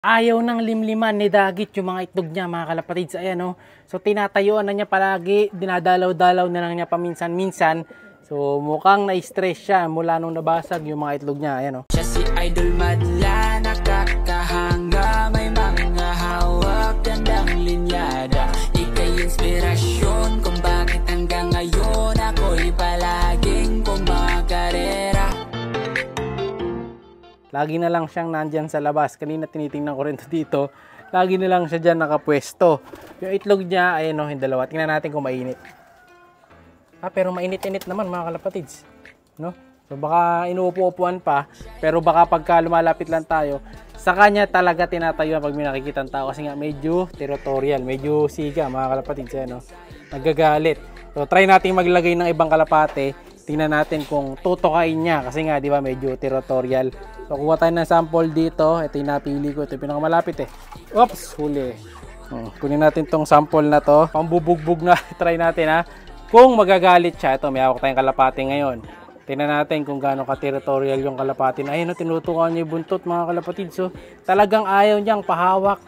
Ayaw ng limliman ni Dagit yung mga itlog niya, mga kalapatids. Ayan, oh. So tinatayuan na niya palagi, dinadalaw-dalaw na lang niya paminsan-minsan. So mukhang na-stress siya mula nung nabasag yung mga itlog niya. Ayan, oh. Siya si Idol Madla, nakakahanga, may mga hawak, gandang linyada. Ika'y inspirasyon kung bakit hanggang ngayon ako'y palaging kumakarera. Lagi na lang siyang nandyan sa labas. Kanina tinitingnan ko rin ito dito. Lagi na lang siya dyan nakapwesto. Yung itlog niya, ayan o, yung dalawa. Tingnan natin kung mainit. Pero mainit-init naman mga kalapatids. No? So baka inuupo-upuan pa. Pero baka pagka lumalapit lang tayo, sa kanya talaga tinatayo pag may nakikita ng tao. Kasi nga medyo territorial, medyo siga mga kalapatids. Ayan, no? Nagagalit. So try natin maglagay ng ibang kalapate. Tingnan natin kung tutukain niya. Kasi nga, di ba, medyo territorial. So, kuha tayo ng sample dito. Ito yung napili ko. Ito yung pinakamalapit eh. Oops! Huli. Kunin natin tong sample na to. Pambubugbog na. Try natin ha. Kung magagalit siya. Ito, may hawak tayong kalapati ngayon. Tingnan natin kung gaano ka-territorial yung kalapati. Ayun, tinutukan niya yung buntot mga kalapatid. So, talagang ayaw niyang pahawak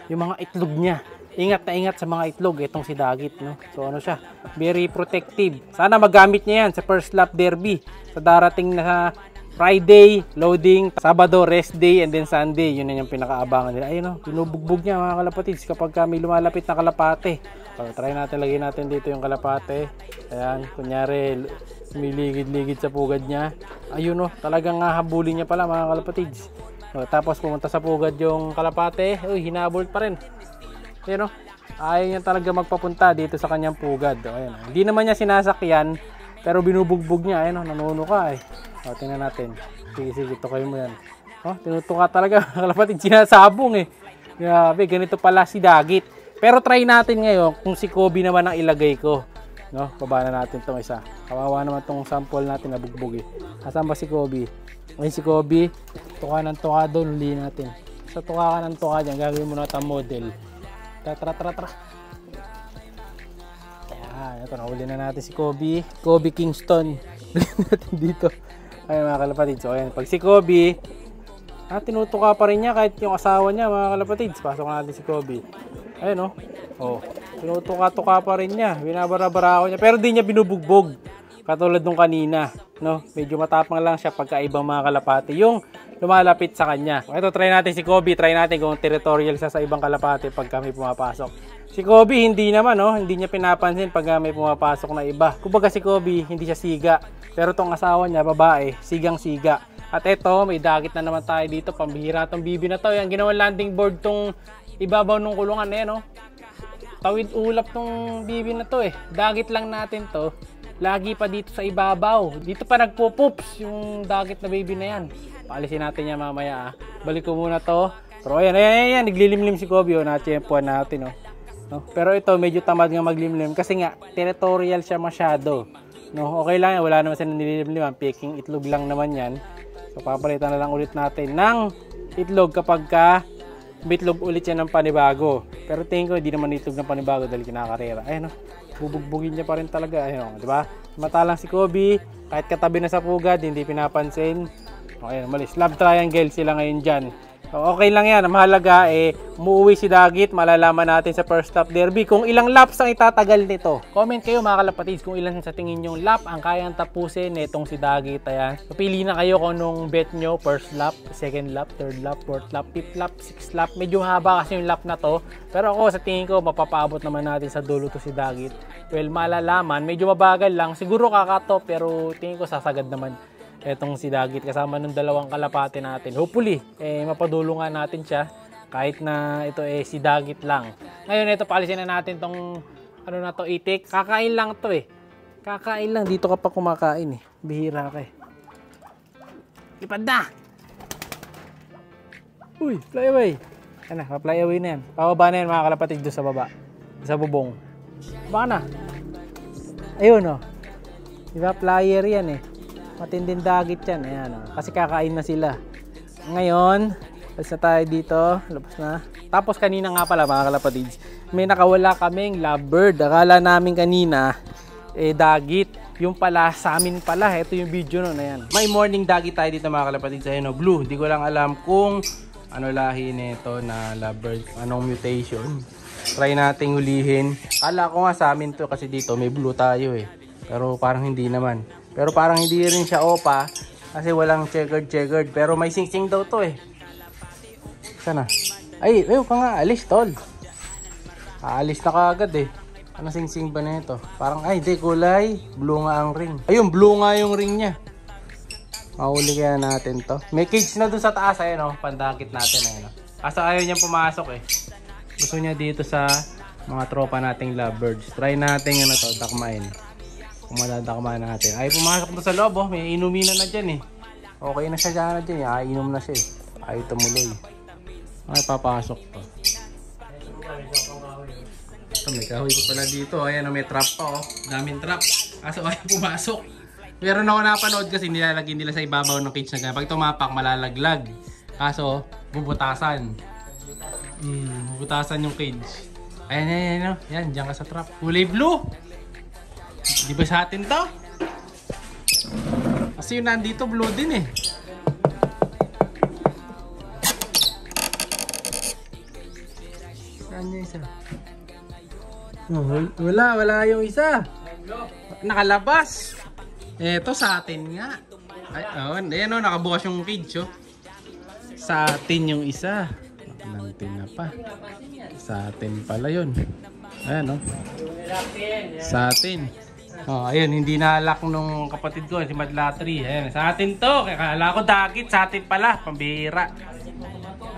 yung mga itlog niya. Ingat na ingat sa mga itlog. Itong si Dagit, no? So, ano siya? Very protective. Sana magamit niya yan sa first lap derby. Sa darating na Friday, loading, Sabado, rest day, and then Sunday. Yun na yung pinakaabangan nila. Ayun, no? Pinubugbog niya mga kalapatids kapag may lumalapit na kalapate. So, try natin, lagay natin dito yung kalapate. Ayan, kunyari, sumiligid-ligid sa pugad niya. Ayun, no? Talagang habulin niya pala mga kalapatids. So, tapos pumunta sa pugad yung kalapate. Uy, hinabol pa rin. Ayan, ayaw niya talaga magpapunta dito sa kanyang pugad. Ayan, hindi naman niya sinasakyan, pero binubugbog niya. Ayan, nanunuka eh. O, tingnan natin. Sige, tukay mo yan. Tinutuka talaga. Kalapatid, sinasabong eh. Grabe, ganito pala si Dagit. Pero try natin ngayon kung si Kobe naman ang ilagay ko. No, baba na natin tong isa. Kawawa naman tong sample natin na bugbog eh. Asan ba si Kobe? Ayun si Kobe. Tuka ng tuka doon, huli natin. Sa tuka ka ng tuka dyan, gagawin mo na itong model. Tara. Ayan, ito, nahuli na natin si Kobe. Kobe Kingston. Bilhin natin dito. Ayan mga kalapatids. So ayan, pag si Kobe, tinutuka pa rin niya kahit yung asawa niya mga kalapatids. Pasok natin si Kobe. Ayan tinutuka-tuka pa rin niya. Binabara-bara ako niya. Pero di niya binubugbog. Katulad nung kanina. No? Medyo matapang lang siya pagka ibang mga kalapati. Yung lumalapit sa kanya. Ito, try natin si Kobe. Try natin kung territorial siya sa ibang kalapati pag may pumapasok. Si Kobe, hindi naman, hindi niya pinapansin pag may pumapasok na iba. Kumbaga si Kobe, hindi siya siga. Pero tong asawa niya, babae, sigang-siga. At ito, may Dagit na naman tayo dito. Pambihira tong bibi na to. Yung ginawang landing board tong ibabaw ng kulungan na yan, Tawid ulap tong bibi na to eh. Dagit lang natin to. Lagi pa dito sa ibabaw. Dito pa nagpo-poops yung Dagit na baby na yan. Paalisin natin yan mamaya. Balik ko muna to. Pero ayan. Naglilimlim si Kobe. Na-tsempuan natin. No? Pero ito medyo tamad nga maglimlim. Kasi nga, territorial siya masyado. No? Okay lang yan. Wala naman siya nililimliman. Peking itlog lang naman yan. So papalitan na lang ulit natin ng itlog kapag bitlog ulit yan ng panibago. Pero tingin ko, hindi naman itlog ng panibago dahil kinakarera. Ayun, bubugbugin niya pa rin talaga. Ayun, di ba? Matalang si Kobe, kahit katabi na sa pugad, hindi pinapansin. Ayun, malis. Love triangle sila ngayon dyan. So, okay lang yan. Mahalaga, umuwi si Dagit. Malalaman natin sa first lap derby kung ilang laps ang itatagal nito. Comment kayo mga kalapatids kung ilan sa tingin yung lap ang kayang tapusin nitong si Dagit. Ayan. So, pili na kayo kung anong bet nyo. First lap, second lap, third lap, fourth lap, fifth lap, sixth lap. Medyo haba kasi yung lap na to. Pero ako sa tingin ko, mapapaabot naman natin sa dulo to si Dagit. Well, malalaman. Medyo mabagal lang. Siguro kakatop pero tingin ko sasagad naman etong si Dagit kasama ng dalawang kalapate natin. Hopefully, mapadulungan natin siya kahit na ito si Dagit lang. Ngayon, ito paalisin na natin tong itik. Kakain lang to Kakain lang. Dito ka pa kumakain Bihira ka Lipad na! Uy, fly away. Ano, fly away na yan. Pababa na yan mga kalapatid doon sa baba. Sa bubong. Baka na. Ayun Diba, flyer yan matinding Dagit yan. Ayan, kasi kakain na sila. Ngayon, labas na tayo dito. Labas na. Tapos kanina nga pala mga kalapatids, may nakawala kaming lovebird. Akala namin kanina, Dagit. Yung pala, sa amin pala. Ito yung video nun. Ayan. May morning Dagit tayo dito mga kalapatids. Ayan, blue. Hindi ko lang alam kung ano lahi nito na lovebird, anong mutation. Try nating hulihin. Kala ko nga sa amin to kasi dito may blue tayo eh. Pero parang hindi naman. Pero parang hindi rin siya opa kasi walang checkered. Pero may sing-sing daw to eh. Sana? Ay, ayaw pa nga. Alis tol. Aalis na kaagad eh. Ano sing-sing ba na ito? Parang ay di kulay. Blue nga ang ring. Ayun, blue nga yung ring niya. Mahuli kaya natin to. May cage na doon sa taas. Ayun o. Pandakit natin. Ayun o. Kaso ayaw niyang pumasok eh. Gusto niya dito sa mga tropa nating lovebirds. Try natin ano to, takmain. Kung madadakmain natin. Ay pumasok doon sa loob oh. May inuminan na dyan eh. Okay na siya dyan eh. Ay inom na siya eh. Ay tumuloy. Ay papasok to. Ito may kahoy ko pala dito. Ayan may trap pa oh. Daming trap. Kaso ay pumasok. Meron ako napanood kasi nilalagay nila sa ibabaw ng cage na ganyan. Pag tumapak, malalaglag. Kaso, bubutasan. Bubutasan yung cage. Ayan. Yan, dyan ka sa trap. Kulay blue. Di ba sa atin to? Kasi yun nandito, blue din eh. Saan yung isa? Wala yung isa. Nakalabas. Eto sa atin nga. Ay, ayan o, nakabukas yung cage oh. Sa atin yung isa. Nantin na pa. Sa atin pala yun. Ayan o. Sa atin. Oh, ayun, hindi nalak nung kapatid ko, si Madlatri. Ayan, sa atin to. Kaya ko dagit, sa atin pala. Pambihira.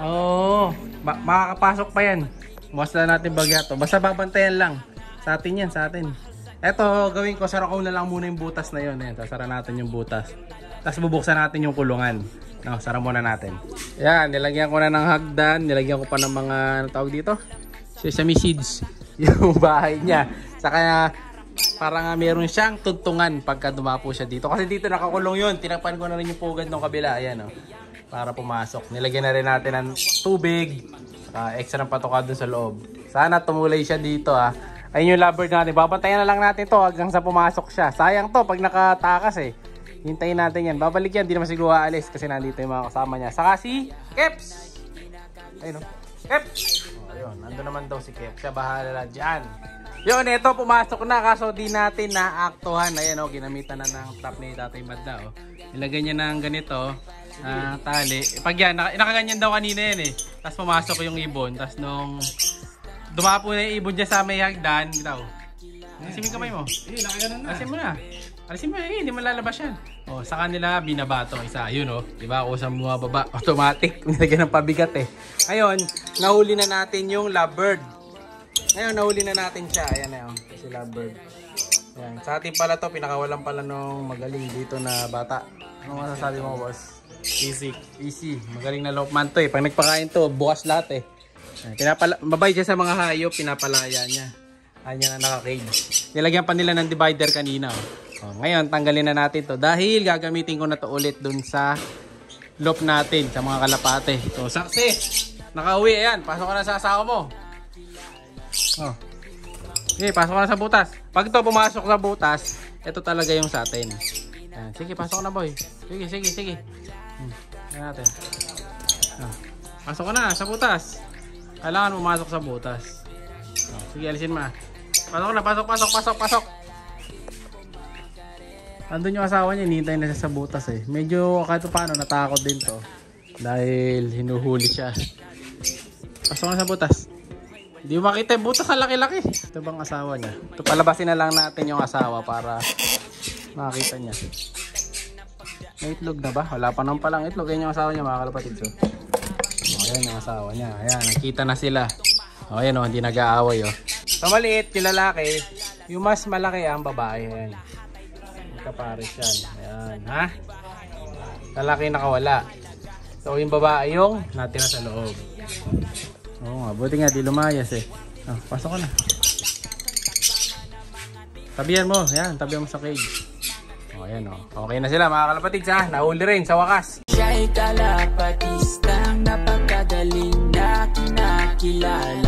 Oo. Makakapasok pa yan. Basta natin bagya to. Basta babantayan lang. Sa atin yan, sa atin. Eto, gawin ko, sara ko na lang muna yung butas na yun. Ayan, sasara natin yung butas. Tapos bubuksan natin yung kulungan. No, sara muna natin. Ayan, nilagyan ko na ng hagdan. Nilagyan ko pa ng mga, ano tawag dito? Sesame seeds. Yung bahay niya. Saka, parang meron siyang tuntungan pagka dumapo siya dito. Kasi dito nakakulong yun. Tinakpan ko na rin yung pugad ng kabila. Ayan, oh, para pumasok. Nilagyan na rin natin ng tubig. Extra ng patoka dun sa loob. Sana tumulay siya dito ah. Ayun yung lovebird natin. Babantayan na lang natin to hanggang sa pumasok siya. Sayang to pag nakatakas eh. Hintayin natin yan. Babalik yan. Hindi naman siguro aalis kasi nandito yung mga kasama niya. Saka si Keps. Ayun o. Keps. Ayun. Nandun naman daw si Keps. Siya bahala dyan. Yun. Ito pumasok na. Kaso di natin naaktuhan. Ayan o. Ginamitan na ng trap ni Tatay Madla o. Ilagay niya ng ganito. Tali. Pag yan. Nakaganyan daw kanina yan eh. Tapos pumasok yung ibon. Tapos nung dumapo na yung ibon dyan sa may hagdan. Bitaw. Alisin mo yung kamay mo. Alisin mo na. Alisin mo hindi man lalabas yan. O, sa kanila binabato isa. Yun o. Diba? O sa mga baba. Automatic. Nilagyan ng pabigat eh. Ngayon, nahuli na natin yung lovebird. Ngayon, nahuli na natin siya. Ayan na yun. Si lovebird. Ayan. Sa atin pala to, pinakawalan pala nung magaling dito na bata. Ano masasabi mo, boss? Easy. Magaling na lopman to eh. Pag nagpakain to, bukas lahat eh. Mabay siya sa mga hayop, pinapalaya niya. Ayan na naka-cage. Nilagyan pa nila ng divider kanina. Oh, ngayon, tanggalin na natin to. Dahil gagamitin ko na to ulit dun sa loop natin, sa mga kalapate. So, success! Nakauwi, ayan. Pasok ka na sa asawa mo. Oh. Okay, pasok ka na sa butas. Pag ito pumasok sa butas, ito talaga yung sa atin. Ayan. Sige, pasok ka na boy. Sige. Ayan natin. Oh. Pasok ka na sa butas. Kailangan pumasok sa butas. Oh, sige, alisin mo na. Pasok. Andun yung asawa niya, hinihintay na siya sa butas eh. Medyo kahit paano natakot din to. Dahil hinuhuli siya. Pasok na sa butas. Hindi mo makita yung butas, ang laki-laki. Ito bang asawa niya? Ito, palabasin na lang natin yung asawa para makita niya. May itlog na ba? Wala pa naman palang itlog. Yan yung asawa niya, mga kalapatid. So. Ayan yung asawa niya. Ayan, nakita na sila. O, ayan o, hindi nag-aaway o. Sa maliit, yung lalaki, yung mas malaki ang babae. Ayan. Kapares yan. Ayan, ha? Lalaki nakawala. So, yung babae yung natira sa loob. Oo nga, buti nga, di lumayas eh. Oh, pasok ka na. Tabihan mo, ayan, tabihan mo sa cage. O, ayan o. Okay na sila, mga kalapatids ha. Nahuli rin sa wakas. Siya'y kalapatistang napakagaling na kinakilala.